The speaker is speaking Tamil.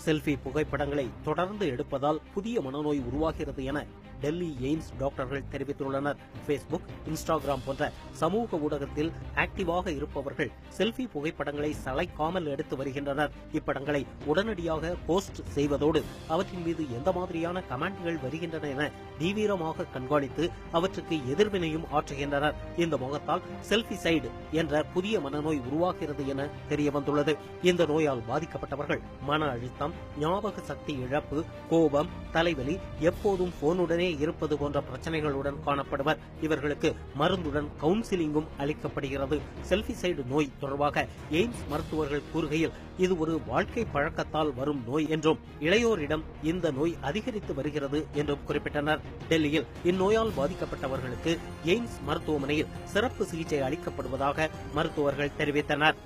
செல்ஃபி புகைப்படங்களை தொடர்ந்து எடுப்பதால் புதிய மனநோய் உருவாகிறது என டெல்லி எய்ம்ஸ் டாக்டர்கள் தெரிவித்துள்ளனர். பேஸ்புக், இன்ஸ்டாகிராம் போன்ற சமூக ஊடகத்தில் ஆக்டிவாக இருப்பவர்கள் செல்ஃபி புகைப்படங்களை சளைக்காமல் எடுத்து வருகின்றனர். இப்படங்களை உடனடியாக போஸ்ட் செய்வதோடு அவற்றின் மீது எந்த மாதிரியான கமெண்ட்கள் வருகின்றன என தீவிரமாக கண்காணித்து அவற்றுக்கு எதிர்வினையும் ஆற்றுகின்றனர். இந்த முகத்தால் செல்ஃபி சைடு என்ற புதிய மனநோய் உருவாகிறது என தெரியவந்துள்ளது. இந்த நோயால் பாதிக்கப்பட்டவர்கள் மன அழுத்தம், ஞாபக சக்தி இழப்பு, கோபம், தலைவலி, எப்போதும் போனுடனே இருப்பது போன்ற பிரச்சனைகளுடன் காணப்படுவர். இவர்களுக்கு மருந்துடன் கவுன்சிலிங்கும் அளிக்கப்படுகிறது. செல்ஃபி சைடு நோய் தொடர்பாக எய்ம்ஸ் மருத்துவர்கள் கூறுகையில், இது ஒரு வாழ்க்கை பழக்கத்தால் வரும் நோய் என்றும் இளையோரிடம் இந்த நோய் அதிகரித்து வருகிறது என்றும் குறிப்பிட்டனர். டெல்லியில் இந்நோயால் பாதிக்கப்பட்டவர்களுக்கு எய்ம்ஸ் மருத்துவமனையில் சிறப்பு சிகிச்சை அளிக்கப்படுவதாக மருத்துவர்கள் தெரிவித்தனர்.